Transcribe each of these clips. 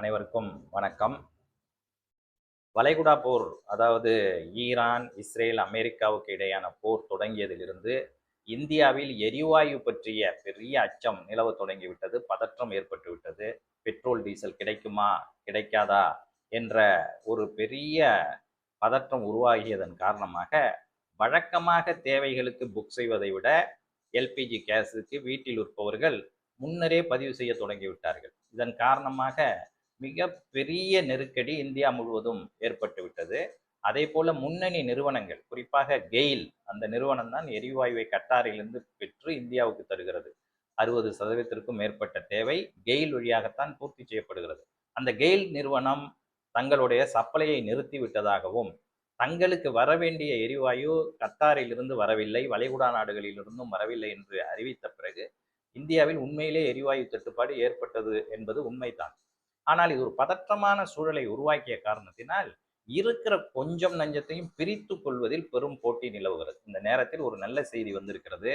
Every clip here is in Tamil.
அனைவருக்கும் வணக்கம். வளைகுடா போர், அதாவது ஈரான், இஸ்ரேல், அமெரிக்காவுக்கு இடையான போர் தொடங்கியதிலிருந்து இந்தியாவில் எரிவாயு பற்றிய பெரிய அச்சம் நிலவ தொடங்கிவிட்டது. பதற்றம் ஏற்பட்டுவிட்டது. பெட்ரோல், டீசல் கிடைக்குமா, கிடைக்காதா என்ற ஒரு பெரிய பதற்றம் உருவாகியதன் காரணமாக வழக்கமாக தேவைகளுக்கு புக் செய்வதை விட எல்பிஜி கேஸுக்கு வீட்டில் இருப்பவர்கள் முன்னரே பதிவு செய்ய தொடங்கிவிட்டார்கள். இதன் காரணமாக மிக பெரிய நெருக்கடி இந்தியா முழுவதும் ஏற்பட்டு விட்டது. அதே போல முன்னணி நிறுவனங்கள், குறிப்பாக கெயில், அந்த நிறுவனம் தான் எரிவாயுவை கட்டாரிலிருந்து பெற்று இந்தியாவுக்கு தருகிறது. 60% மேற்பட்ட தேவை கெயில் வழியாகத்தான் பூர்த்தி செய்யப்படுகிறது. அந்த கெயில் நிறுவனம் தங்களுடைய சப்ளையை நிறுத்தி விட்டதாகவும், தங்களுக்கு வரவேண்டிய எரிவாயு கத்தாரிலிருந்து வரவில்லை, வளைகுடா நாடுகளிலிருந்தும் வரவில்லை என்று அறிவித்த பிறகு இந்தியாவில் உண்மையிலே எரிவாயு தட்டுப்பாடு ஏற்பட்டது என்பது உண்மைதான். ஆனால் இது ஒரு பதற்றமான சூழலை உருவாக்கிய காரணத்தினால் இருக்கிற கொஞ்சம் நஞ்சத்தையும் பிரித்து கொள்வதில் பெரும் போட்டி நிலவுகிறது. இந்த நேரத்தில் ஒரு நல்ல செய்தி வந்திருக்கிறது.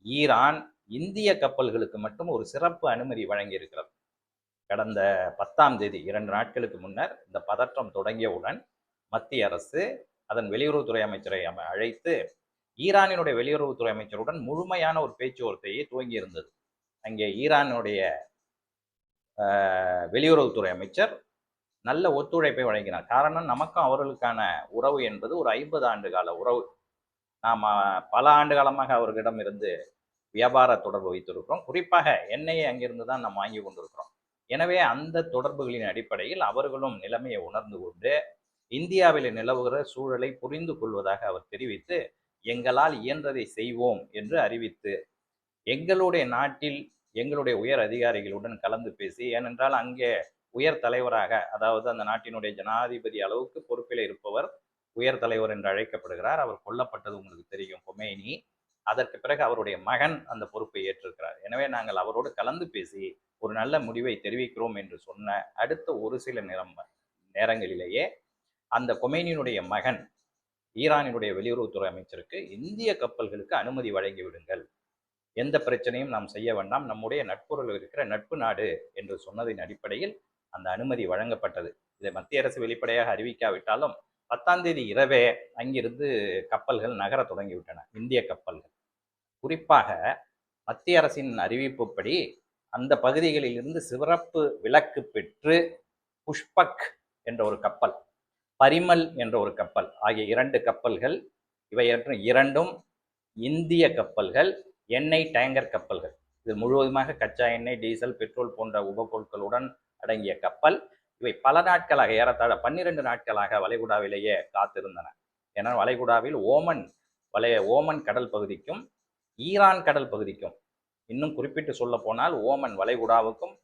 ஈரான் இந்திய கப்பல்களுக்கு மட்டும் ஒரு சிறப்பு அனுமதி வழங்கி இருக்கிறது. கடந்த 10ஆம் தேதி, 2 நாட்களுக்கு முன்னர் இந்த பதற்றம் தொடங்கியவுடன் மத்திய அரசு அதன் வெளியுறவுத்துறை அமைச்சரை அழைத்து ஈரானினுடைய வெளியுறவுத்துறை அமைச்சருடன் முழுமையான ஒரு பேச்சுவார்த்தையை துவங்கி இருந்தது. அங்கே ஈரானுடைய வெளியுறவுத்துறை அமைச்சர் நல்ல ஒத்துழைப்பை வழங்கினார். காரணம், நமக்கும் அவர்களுக்கான உறவு என்பது ஒரு 50 ஆண்டு கால உறவு. நாம் பல ஆண்டு காலமாக அவர்களிடம் இருந்து வியாபார தொடர்பு வைத்திருக்கிறோம். குறிப்பாக எண்ணெயை அங்கிருந்து தான் நாம் வாங்கி கொண்டிருக்கிறோம். எனவே அந்த தொடர்புகளின் அடிப்படையில் அவர்களும் நிலைமையை உணர்ந்து கொண்டு இந்தியாவில் நிலவுகிற சூழலை புரிந்து கொள்வதாக அவர் தெரிவித்து, எங்களால் இயன்றதை செய்வோம் என்று அறிவித்து, எங்களுடைய நாட்டில் எங்களுடைய உயர் அதிகாரிகளுடன் கலந்து பேசி, ஏனென்றால் அங்கே உயர் தலைவராக, அதாவது அந்த நாட்டினுடைய ஜனாதிபதி அளவுக்கு பொறுப்பில் இருப்பவர் உயர் தலைவர் என்று அழைக்கப்படுகிறார். அவர் கொல்லப்பட்டது உங்களுக்கு தெரியும், கொமேனி. அதற்கு பிறகு அவருடைய மகன் அந்த பொறுப்பை ஏற்றிருக்கிறார். எனவே நாங்கள் அவரோடு கலந்து பேசி ஒரு நல்ல முடிவை தெரிவிக்கிறோம் என்று சொன்ன அடுத்த ஒரு சில நேரங்களிலேயே அந்த கொமேனியினுடைய மகன் ஈரானினுடைய வெளியுறவுத்துறை அமைச்சருக்கு இந்திய கப்பல்களுக்கு அனுமதி வழங்கி விடுங்கள், எந்த பிரச்சனையும் நாம் செய்ய வேண்டாம், நம்முடைய நட்புறவு இருக்கிற நட்பு நாடு என்று சொன்னதின் அடிப்படையில் அந்த அனுமதி வழங்கப்பட்டது. இதை மத்திய அரசு வெளிப்படையாக அறிவிக்காவிட்டாலும் 10ஆம் தேதி இரவே அங்கிருந்து கப்பல்கள் நகர தொடங்கிவிட்டன, இந்திய கப்பல்கள். குறிப்பாக மத்திய அரசின் அறிவிப்புப்படி அந்த பகுதிகளில் இருந்து சிறப்பு விலக்கு பெற்று புஷ்பக் என்ற ஒரு கப்பல், பரிமல் என்ற ஒரு கப்பல் ஆகிய 2 கப்பல்கள், இவை இரண்டும் இந்திய கப்பல்கள், எண்ணெய் டேங்கர் கப்பல்கள். இது முழுவதுமாக கச்சா எண்ணெய், டீசல், பெட்ரோல் போன்ற உபபொருட்களுடன் அடங்கிய கப்பல். இவை பல நாட்களாக, ஏறத்தாழ 12 நாட்களாக வளைகுடாவிலேயே காத்திருந்தன. ஏன்னா வளைகுடாவில் ஓமன் கடல் பகுதிக்கும் ஈரான் கடல் பகுதிக்கும், இன்னும் குறிப்பிட்டு சொல்ல போனால் ஓமன் வளைகுடாவுக்கும்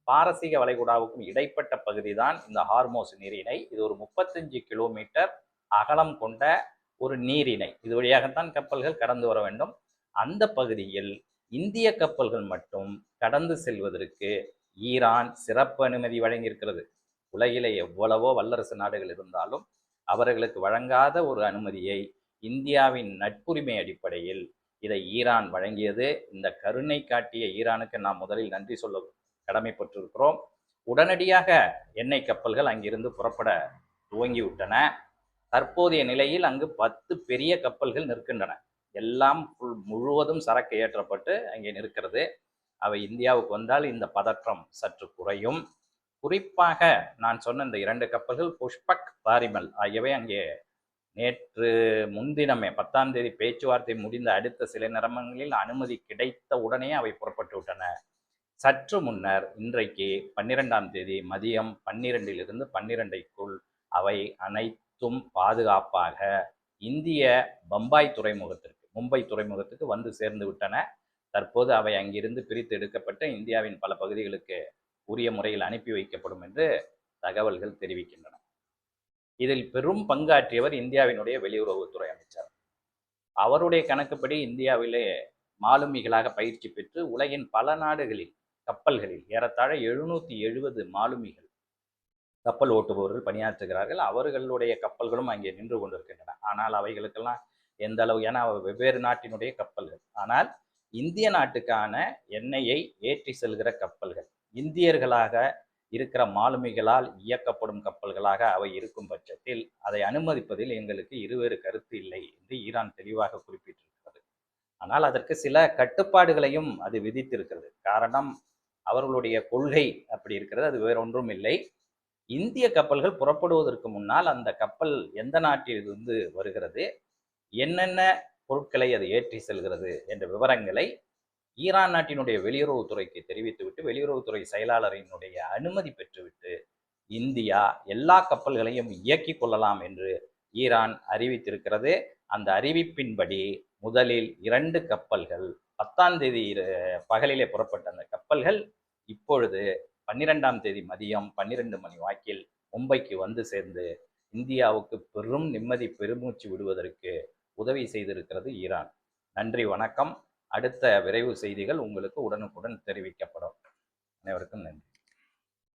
பாரசீக வளைகுடாவுக்கும் இடைப்பட்ட பகுதி தான் இந்த ஹார்மோஸ் நீரிணை. இது ஒரு 35 கிலோமீட்டர் அகலம் கொண்ட ஒரு நீரிணை. இது வழியாகத்தான் கப்பல்கள் கடந்து வர வேண்டும். அந்த பகுதியில் இந்திய கப்பல்கள் மட்டும் கடந்து செல்வதற்கு ஈரான் சிறப்பு அனுமதி வழங்கியிருக்கிறது. உலகிலே எவ்வளவோ வல்லரசு நாடுகள் இருந்தாலும் அவர்களுக்கு வழங்காத ஒரு அனுமதியை இந்தியாவின் நட்புரிமை அடிப்படையில் இதை ஈரான் வழங்கியது. இந்த கருணை காட்டிய ஈரானுக்கு நாம் முதலில் நன்றி சொல்ல கடமைப்பட்டிருக்கிறோம். உடனடியாக எண்ணெய் கப்பல்கள் அங்கிருந்து புறப்பட துவங்கிவிட்டன. தற்போதைய நிலையில் அங்கு 10 பெரிய கப்பல்கள் நிற்கின்றன. எல்லாம் முழுவதும் சரக்கு ஏற்றப்பட்டு அங்கே நிற்கிறது. அவை இந்தியாவுக்கு வந்தால் இந்த பதற்றம் சற்று குறையும். குறிப்பாக நான் சொன்ன இந்த 2 கப்பல்கள் புஷ்பக், பாரிமல் ஆகியவை அங்கே நேற்று முன்தினமே 10ஆம் தேதி பேச்சுவார்த்தை முடிந்த அடுத்த சில நிமிடங்களில் அனுமதி கிடைத்த உடனே அவை புறப்பட்டு விட்டன. சற்று முன்னர் இன்றைக்கு 12ஆம் தேதி மதியம் 12லிருந்து 12க்குள் அவை அனைத்தும் பாதுகாப்பாக இந்திய பம்பாய் துறைமுகத்திற்கு, மும்பை துறைமுகத்துக்கு வந்து சேர்ந்து விட்டன. தற்போது அவை அங்கிருந்து பிரித்து எடுக்கப்பட்டு இந்தியாவின் பல பகுதிகளுக்கு உரிய முறையில் அனுப்பி வைக்கப்படும் என்று தகவல்கள் தெரிவிக்கின்றன. இதில் பெரும் பங்காற்றியவர் இந்தியாவினுடைய வெளியுறவுத்துறை அமைச்சர். அவருடைய கணக்குப்படி இந்தியாவிலே மாலுமிகளாக பயிற்சி பெற்று உலகின் பல நாடுகளில் கப்பல்களில் ஏறத்தாழ 770 மாலுமிகள், கப்பல் ஓட்டுபவர்கள் பணியாற்றுகிறார்கள். அவர்களுடைய கப்பல்களும் அங்கே நின்று கொண்டிருக்கின்றன. ஆனால் அவைகளுக்கெல்லாம் எந்த அளவு, ஏன்னா வெவ்வேறு நாட்டினுடைய கப்பல்கள், ஆனால் இந்திய நாட்டுக்கான எண்ணெயை ஏற்றி செல்கிற கப்பல்கள், இந்தியர்களாக இருக்கிற மாலுமிகளால் இயக்கப்படும் கப்பல்களாக அவை இருக்கும் பட்சத்தில் அதை அனுமதிப்பதில் எங்களுக்கு இருவேறு கருத்து இல்லை என்று ஈரான் தெளிவாக குறிப்பிட்டிருக்கிறது. ஆனால் அதற்கு சில கட்டுப்பாடுகளையும் அது விதித்திருக்கிறது. காரணம், அவர்களுடைய கொள்கை அப்படி இருக்கிறது. அது வேறொன்றும் இல்லை. இந்திய கப்பல்கள் புறப்படுவதற்கு முன்னால் அந்த கப்பல் எந்த நாட்டிலிருந்து வருகிறது, என்னென்ன பொருட்களை அது ஏற்றி செல்கிறது என்ற விவரங்களை ஈரான் நாட்டினுடைய வெளியுறவுத்துறைக்கு தெரிவித்துவிட்டு, வெளியுறவுத்துறை செயலாளரினுடைய அனுமதி பெற்றுவிட்டு இந்தியா எல்லா கப்பல்களையும் இயக்கிக் கொள்ளலாம் என்று ஈரான் அறிவித்திருக்கிறது. அந்த அறிவிப்பின்படி முதலில் 2 கப்பல்கள் 10ஆம் தேதி பகலிலே புறப்பட்ட அந்த கப்பல்கள் இப்பொழுது 12ஆம் தேதி மதியம் 12 மணி வாக்கில் மும்பைக்கு வந்து சேர்ந்து இந்தியாவுக்கு பெரும் நிம்மதி பெருமூச்சு விடுவதற்கு உதவி செய்திருக்கிறது ஈரான். நன்றி, வணக்கம். அடுத்த விரைவு செய்திகள் உங்களுக்கு உடனுக்குடன் தெரிவிக்கப்படும். அனைவருக்கும் நன்றி.